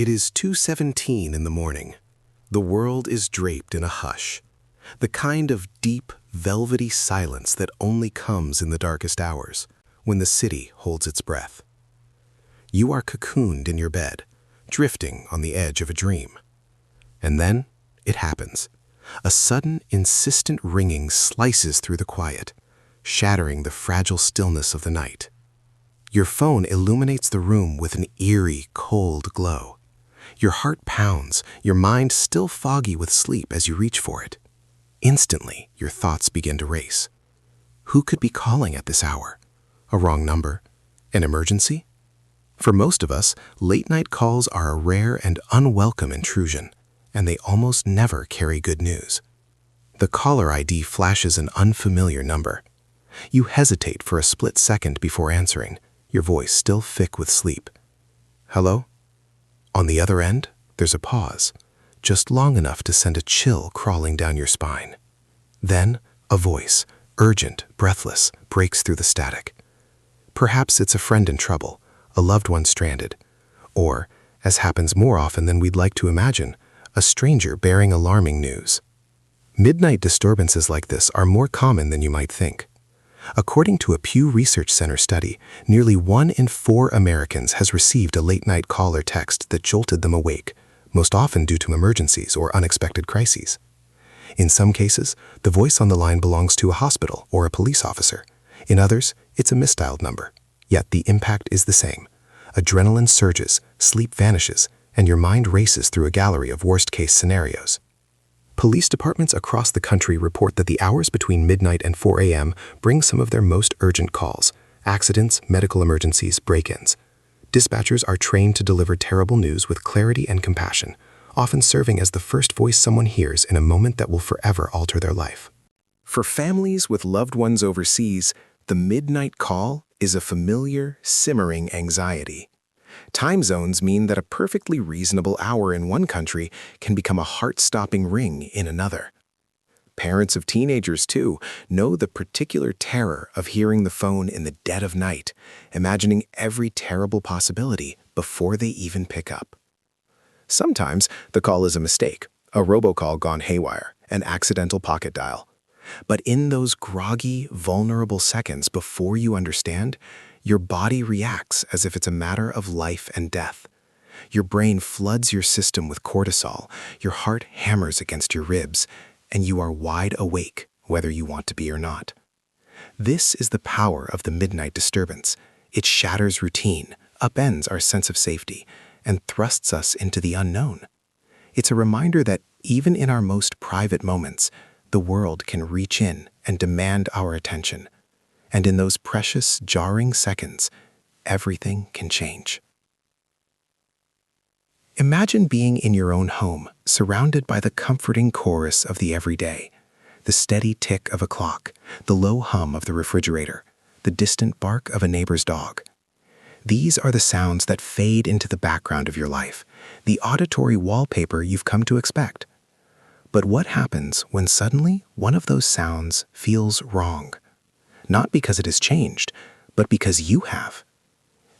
It is 2:17 in the morning. The world is draped in a hush, the kind of deep, velvety silence that only comes in the darkest hours, when the city holds its breath. You are cocooned in your bed, drifting on the edge of a dream. And then it happens. A sudden, insistent ringing slices through the quiet, shattering the fragile stillness of the night. Your phone illuminates the room with an eerie, cold glow. Your heart pounds, your mind still foggy with sleep as you reach for it. Instantly, your thoughts begin to race. Who could be calling at this hour? A wrong number? An emergency? For most of us, late-night calls are a rare and unwelcome intrusion, and they almost never carry good news. The caller ID flashes an unfamiliar number. You hesitate for a split second before answering, your voice still thick with sleep. Hello? On the other end, there's a pause, just long enough to send a chill crawling down your spine. Then, a voice, urgent, breathless, breaks through the static. Perhaps it's a friend in trouble, a loved one stranded, or, as happens more often than we'd like to imagine, a stranger bearing alarming news. Midnight disturbances like this are more common than you might think. According to a Pew Research Center study, nearly 1 in 4 Americans has received a late-night call or text that jolted them awake, most often due to emergencies or unexpected crises. In some cases, the voice on the line belongs to a hospital or a police officer. In others, it's a misdialed number. Yet the impact is the same. Adrenaline surges, sleep vanishes, and your mind races through a gallery of worst-case scenarios. Police departments across the country report that the hours between midnight and 4 a.m. bring some of their most urgent calls: accidents, medical emergencies, break-ins. Dispatchers are trained to deliver terrible news with clarity and compassion, often serving as the first voice someone hears in a moment that will forever alter their life. For families with loved ones overseas, the midnight call is a familiar, simmering anxiety. Time zones mean that a perfectly reasonable hour in one country can become a heart-stopping ring in another. Parents of teenagers, too, know the particular terror of hearing the phone in the dead of night, imagining every terrible possibility before they even pick up. Sometimes the call is a mistake, a robocall gone haywire, an accidental pocket dial. But in those groggy, vulnerable seconds before you understand, your body reacts as if it's a matter of life and death. Your brain floods your system with cortisol, your heart hammers against your ribs, and you are wide awake, whether you want to be or not. This is the power of the midnight disturbance. It shatters routine, upends our sense of safety, and thrusts us into the unknown. It's a reminder that even in our most private moments, the world can reach in and demand our attention. And in those precious, jarring seconds, everything can change. Imagine being in your own home, surrounded by the comforting chorus of the everyday, the steady tick of a clock, the low hum of the refrigerator, the distant bark of a neighbor's dog. These are the sounds that fade into the background of your life, the auditory wallpaper you've come to expect. But what happens when suddenly one of those sounds feels wrong? Not because it has changed, but because you have.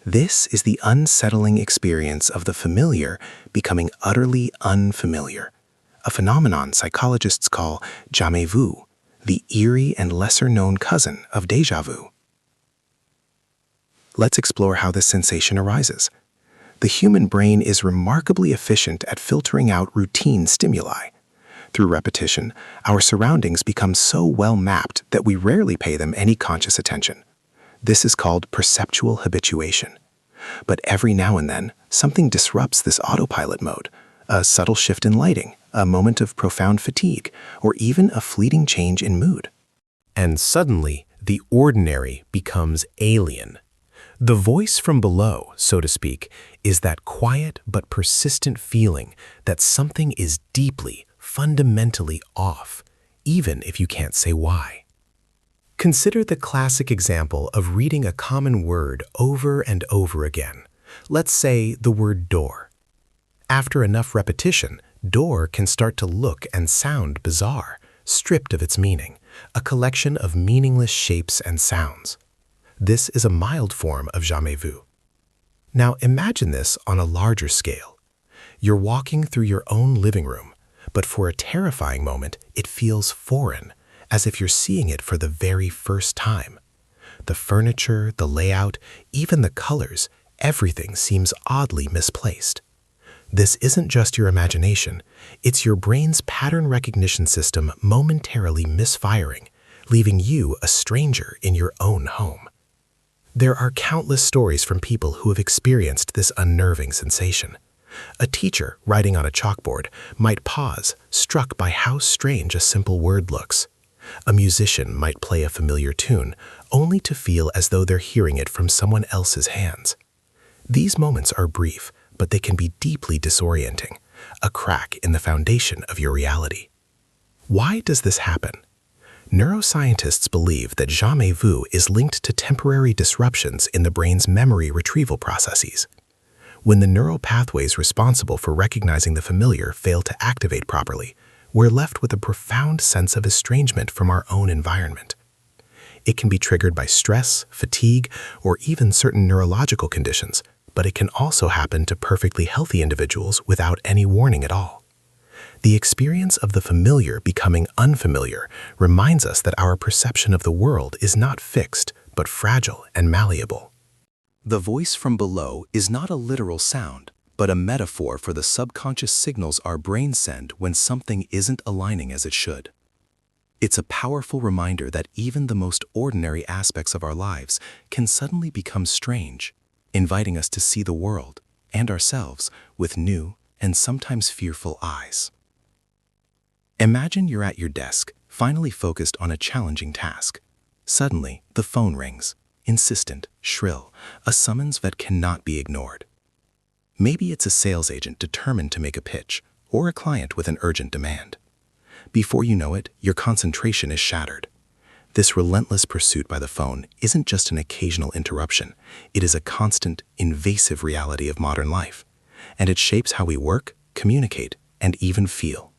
This is the unsettling experience of the familiar becoming utterly unfamiliar, a phenomenon psychologists call jamais, the eerie and lesser-known cousin of déjà vu. Let's explore how this sensation arises. The human brain is remarkably efficient at filtering out routine stimuli. Through repetition, our surroundings become so well mapped that we rarely pay them any conscious attention. This is called perceptual habituation. But every now and then, something disrupts this autopilot mode. A subtle shift in lighting, a moment of profound fatigue, or even a fleeting change in mood. And suddenly, the ordinary becomes alien. The voice from below, so to speak, is that quiet but persistent feeling that something is deeply, fundamentally off, even if you can't say why. Consider the classic example of reading a common word over and over again. Let's say the word door. After enough repetition, door can start to look and sound bizarre, stripped of its meaning, a collection of meaningless shapes and sounds. This is a mild form of jamais vu. Now imagine this on a larger scale. You're walking through your own living room, but for a terrifying moment, it feels foreign, as if you're seeing it for the very first time. The furniture, the layout, even the colors, everything seems oddly misplaced. This isn't just your imagination, it's your brain's pattern recognition system momentarily misfiring, leaving you a stranger in your own home. There are countless stories from people who have experienced this unnerving sensation. A teacher writing on a chalkboard might pause, struck by how strange a simple word looks. A musician might play a familiar tune, only to feel as though they're hearing it from someone else's hands. These moments are brief, but they can be deeply disorienting, a crack in the foundation of your reality. Why does this happen? Neuroscientists believe that jamais is linked to temporary disruptions in the brain's memory retrieval processes. When the neural pathways responsible for recognizing the familiar fail to activate properly, we're left with a profound sense of estrangement from our own environment. It can be triggered by stress, fatigue, or even certain neurological conditions, but it can also happen to perfectly healthy individuals without any warning at all. The experience of the familiar becoming unfamiliar reminds us that our perception of the world is not fixed, but fragile and malleable. The voice from below is not a literal sound, but a metaphor for the subconscious signals our brains send when something isn't aligning as it should. It's a powerful reminder that even the most ordinary aspects of our lives can suddenly become strange, inviting us to see the world and ourselves with new and sometimes fearful eyes. Imagine you're at your desk, finally focused on a challenging task. Suddenly, the phone rings, insistent, shrill, a summons that cannot be ignored. Maybe it's a sales agent determined to make a pitch, or a client with an urgent demand. Before you know it, your concentration is shattered. This relentless pursuit by the phone isn't just an occasional interruption, it is a constant, invasive reality of modern life, and it shapes how we work, communicate, and even feel.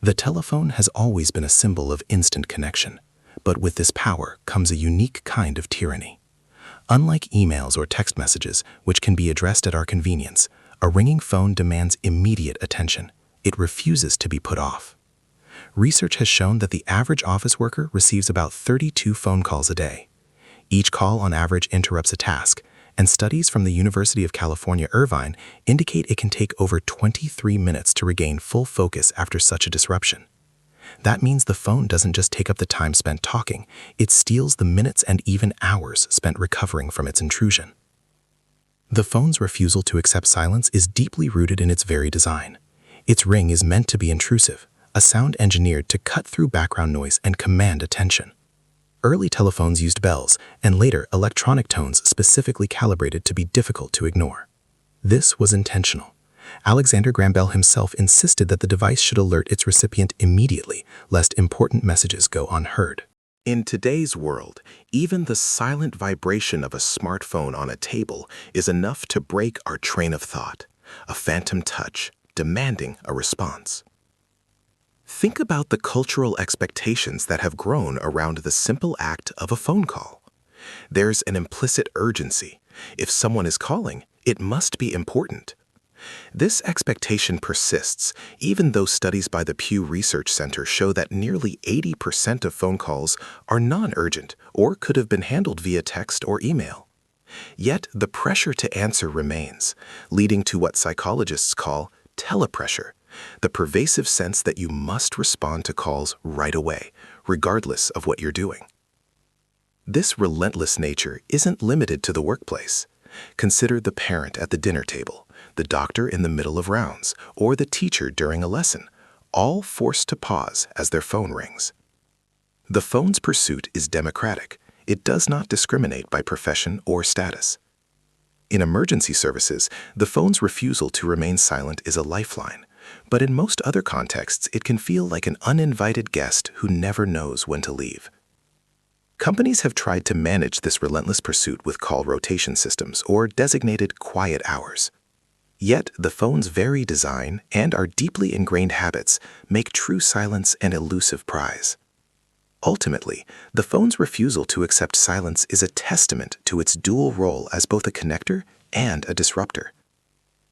The telephone has always been a symbol of instant connection, but with this power comes a unique kind of tyranny. Unlike emails or text messages, which can be addressed at our convenience, a ringing phone demands immediate attention. It refuses to be put off. Research has shown that the average office worker receives about 32 phone calls a day. Each call on average interrupts a task, and studies from the University of California, Irvine indicate it can take over 23 minutes to regain full focus after such a disruption. That means the phone doesn't just take up the time spent talking, it steals the minutes and even hours spent recovering from its intrusion. The phone's refusal to accept silence is deeply rooted in its very design. Its ring is meant to be intrusive, a sound engineered to cut through background noise and command attention. Early telephones used bells, and later electronic tones specifically calibrated to be difficult to ignore. This was intentional. Alexander Graham Bell himself insisted that the device should alert its recipient immediately, lest important messages go unheard. In today's world, even the silent vibration of a smartphone on a table is enough to break our train of thought, a phantom touch, demanding a response. Think about the cultural expectations that have grown around the simple act of a phone call. There's an implicit urgency. If someone is calling, it must be important. This expectation persists, even though studies by the Pew Research Center show that nearly 80% of phone calls are non-urgent or could have been handled via text or email. Yet the pressure to answer remains, leading to what psychologists call telepressure, the pervasive sense that you must respond to calls right away, regardless of what you're doing. This relentless nature isn't limited to the workplace. Consider the parent at the dinner table, the doctor in the middle of rounds, or the teacher during a lesson, all forced to pause as their phone rings. The phone's pursuit is democratic. It does not discriminate by profession or status. In emergency services, the phone's refusal to remain silent is a lifeline, but in most other contexts, it can feel like an uninvited guest who never knows when to leave. Companies have tried to manage this relentless pursuit with call rotation systems or designated quiet hours. Yet, the phone's very design and our deeply ingrained habits make true silence an elusive prize. Ultimately, the phone's refusal to accept silence is a testament to its dual role as both a connector and a disruptor.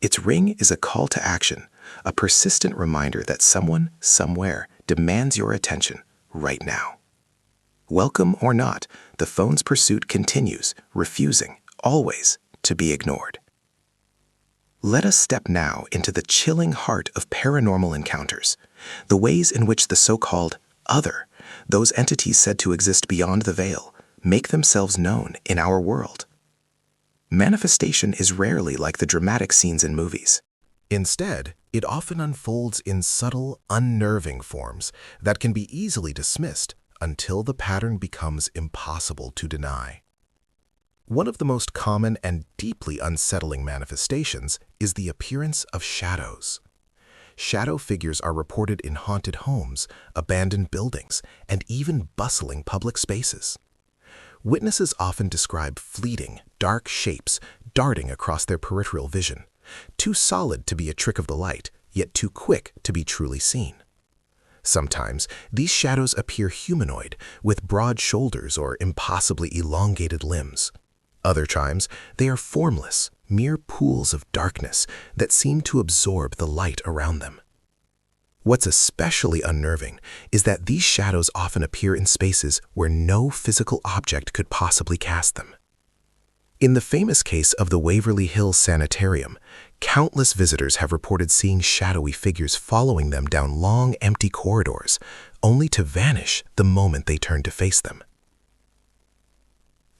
Its ring is a call to action, a persistent reminder that someone, somewhere, demands your attention right now. Welcome or not, the phone's pursuit continues, refusing, always, to be ignored. Let us step now into the chilling heart of paranormal encounters, the ways in which the so-called other, those entities said to exist beyond the veil, make themselves known in our world. Manifestation is rarely like the dramatic scenes in movies. Instead, it often unfolds in subtle, unnerving forms that can be easily dismissed until the pattern becomes impossible to deny. One of the most common and deeply unsettling manifestations is the appearance of shadows. Shadow figures are reported in haunted homes, abandoned buildings, and even bustling public spaces. Witnesses often describe fleeting, dark shapes darting across their peripheral vision, too solid to be a trick of the light, yet too quick to be truly seen. Sometimes, these shadows appear humanoid, with broad shoulders or impossibly elongated limbs. Other times, they are formless, mere pools of darkness that seem to absorb the light around them. What's especially unnerving is that these shadows often appear in spaces where no physical object could possibly cast them. In the famous case of the Waverly Hills Sanitarium, countless visitors have reported seeing shadowy figures following them down long, empty corridors, only to vanish the moment they turn to face them.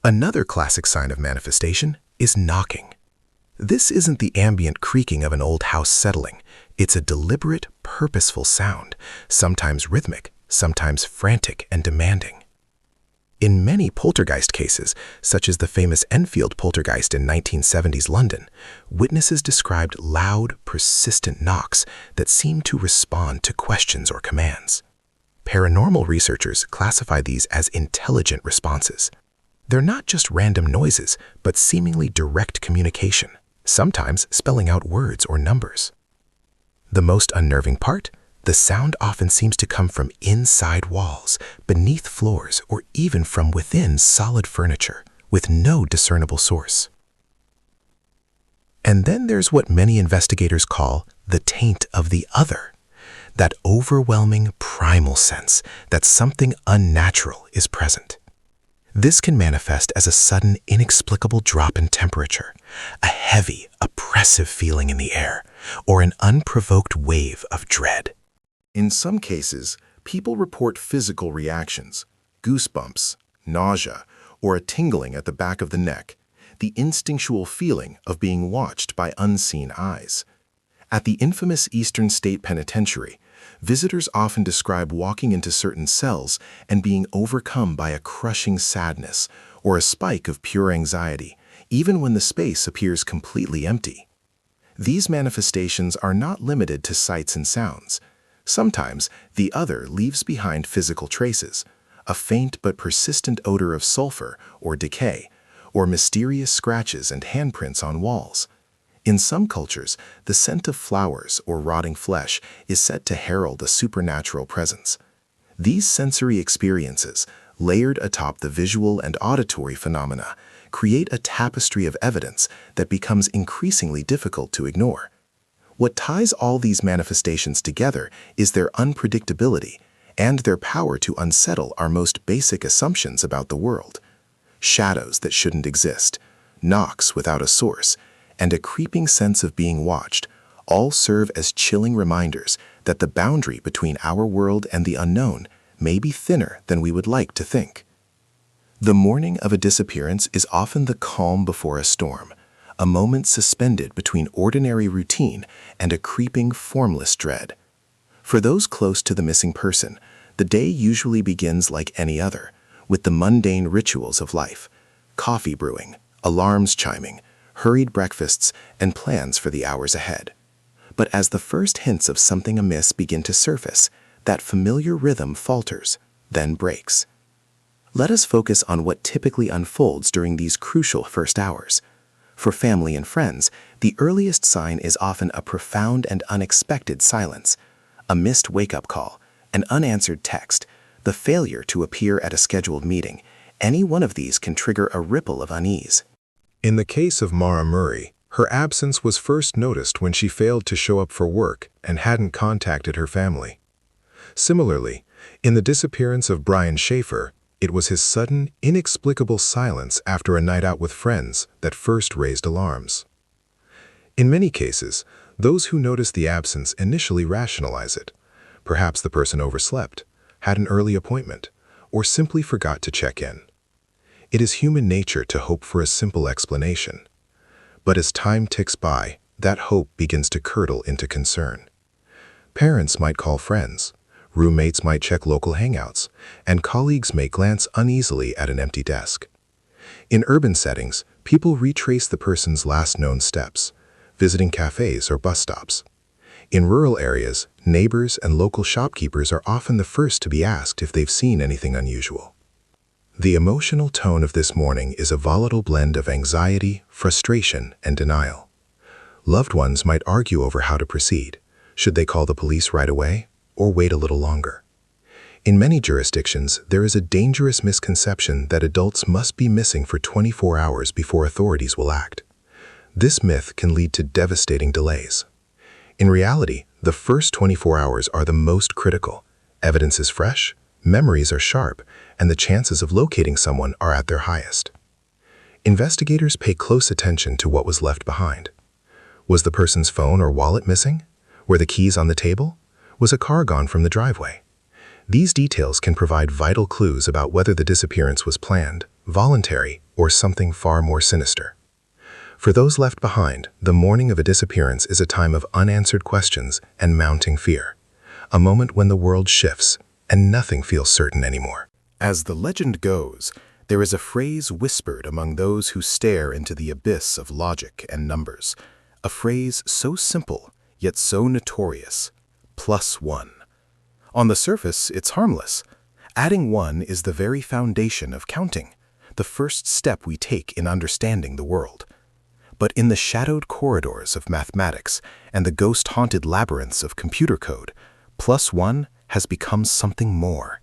Another classic sign of manifestation is knocking. This isn't the ambient creaking of an old house settling. It's a deliberate, purposeful sound, sometimes rhythmic, sometimes frantic and demanding. In many poltergeist cases, such as the famous Enfield poltergeist in 1970s London, witnesses described loud, persistent knocks that seemed to respond to questions or commands. Paranormal researchers classify these as intelligent responses. They're not just random noises, but seemingly direct communication, sometimes spelling out words or numbers. The most unnerving part? The sound often seems to come from inside walls, beneath floors, or even from within solid furniture, with no discernible source. And then there's what many investigators call the taint of the other, that overwhelming primal sense that something unnatural is present. This can manifest as a sudden, inexplicable drop in temperature, a heavy, oppressive feeling in the air, or an unprovoked wave of dread. In some cases, people report physical reactions, goosebumps, nausea, or a tingling at the back of the neck, the instinctual feeling of being watched by unseen eyes. At the infamous Eastern State Penitentiary, visitors often describe walking into certain cells and being overcome by a crushing sadness or a spike of pure anxiety, even when the space appears completely empty. These manifestations are not limited to sights and sounds. Sometimes, the other leaves behind physical traces, a faint but persistent odor of sulfur or decay, or mysterious scratches and handprints on walls. In some cultures, the scent of flowers or rotting flesh is said to herald a supernatural presence. These sensory experiences, layered atop the visual and auditory phenomena, create a tapestry of evidence that becomes increasingly difficult to ignore. What ties all these manifestations together is their unpredictability and their power to unsettle our most basic assumptions about the world. Shadows that shouldn't exist, knocks without a source, and a creeping sense of being watched all serve as chilling reminders that the boundary between our world and the unknown may be thinner than we would like to think. The morning of a disappearance is often the calm before a storm, a moment suspended between ordinary routine and a creeping, formless dread. For those close to the missing person, the day usually begins like any other, with the mundane rituals of life: coffee brewing, alarms chiming, hurried breakfasts, and plans for the hours ahead. But as the first hints of something amiss begin to surface, that familiar rhythm falters, then breaks. Let us focus on what typically unfolds during these crucial first hours. For family and friends, the earliest sign is often a profound and unexpected silence, a missed wake-up call, an unanswered text, the failure to appear at a scheduled meeting. Any one of these can trigger a ripple of unease. In the case of Mara Murray, Her absence was first noticed when she failed to show up for work and hadn't contacted her family. Similarly, in the disappearance of Brian Schaefer, it was his sudden, inexplicable silence after a night out with friends that first raised alarms. In many cases, those who notice the absence initially rationalize it. Perhaps the person overslept, had an early appointment, or simply forgot to check in. It is human nature to hope for a simple explanation. But as time ticks by, that hope begins to curdle into concern. Parents might call friends, roommates might check local hangouts, and colleagues may glance uneasily at an empty desk. In urban settings, people retrace the person's last known steps, visiting cafes or bus stops. In rural areas, neighbors and local shopkeepers are often the first to be asked if they've seen anything unusual. The emotional tone of this morning is a volatile blend of anxiety, frustration, and denial. Loved ones might argue over how to proceed. Should they call the police right away, or wait a little longer? In many jurisdictions, there is a dangerous misconception that adults must be missing for 24 hours before authorities will act. This myth can lead to devastating delays. In reality, the first 24 hours are the most critical. Evidence is fresh, memories are sharp, and the chances of locating someone are at their highest. Investigators pay close attention to what was left behind. Was the person's phone or wallet missing? Were the keys on the table? Was a car gone from the driveway? These details can provide vital clues about whether the disappearance was planned, voluntary, or something far more sinister. For those left behind, the morning of a disappearance is a time of unanswered questions and mounting fear, a moment when the world shifts and nothing feels certain anymore. As the legend goes, there is a phrase whispered among those who stare into the abyss of logic and numbers, a phrase so simple yet so notorious: +1. On the surface, it's harmless. Adding 1 is the very foundation of counting, the first step we take in understanding the world. But in the shadowed corridors of mathematics and the ghost-haunted labyrinths of computer code, +1 has become something more.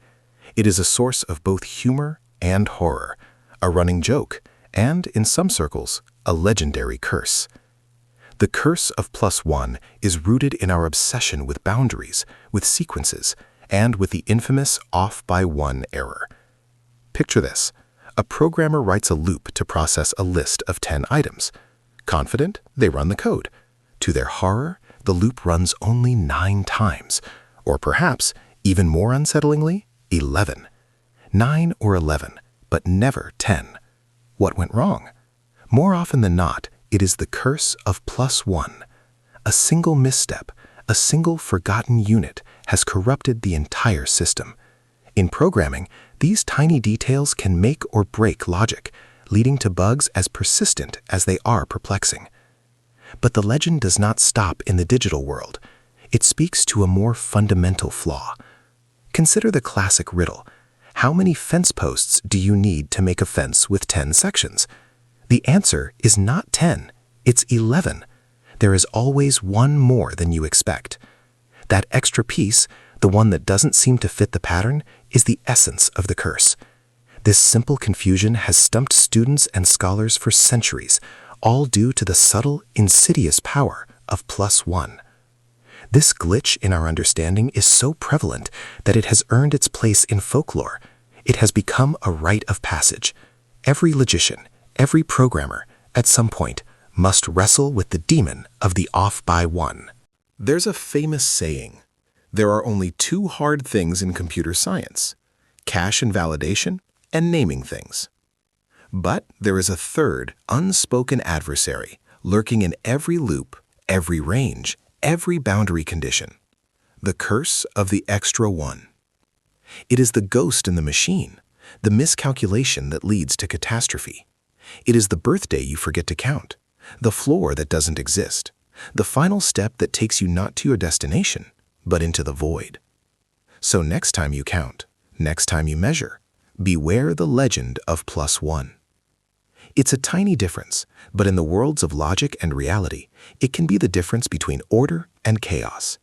It is a source of both humor and horror, a running joke, and, in some circles, a legendary curse. The curse of +1 is rooted in our obsession with boundaries, with sequences, and with the infamous off-by-1 error. Picture this. A programmer writes a loop to process a list of 10 items. Confident, they run the code. To their horror, the loop runs only 9 times, or perhaps, even more unsettlingly, 11. 9 or 11, but never 10. What went wrong? More often than not, it is the curse of +1. A single misstep, a single forgotten unit has corrupted the entire system. In programming, these tiny details can make or break logic, leading to bugs as persistent as they are perplexing. But the legend does not stop in the digital world. It speaks to a more fundamental flaw. Consider the classic riddle. How many fence posts do you need to make a fence with 10 sections? The answer is not 10, it's 11. There is always one more than you expect. That extra piece, the one that doesn't seem to fit the pattern, is the essence of the curse. This simple confusion has stumped students and scholars for centuries, all due to the subtle, insidious power of +1. This glitch in our understanding is so prevalent that it has earned its place in folklore. It has become a rite of passage. Every logician, every programmer, at some point, must wrestle with the demon of the off-by-1. There's a famous saying, there are only 2 hard things in computer science: cache invalidation and naming things. But there is a third, unspoken adversary lurking in every loop, every range, every boundary condition: the curse of the extra 1. It is the ghost in the machine, the miscalculation that leads to catastrophe. It is the birthday you forget to count, the floor that doesn't exist, the final step that takes you not to your destination, but into the void. So next time you count, next time you measure, beware the legend of +1. It's a tiny difference, but in the worlds of logic and reality, it can be the difference between order and chaos.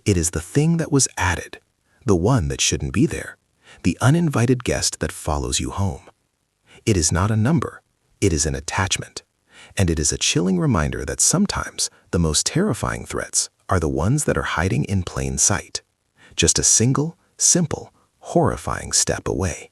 It is the thing that was added, the one that shouldn't be there, the uninvited guest that follows you home. It is not a number, it is an attachment. And it is a chilling reminder that sometimes the most terrifying threats are the ones that are hiding in plain sight, just a single, simple, horrifying step away.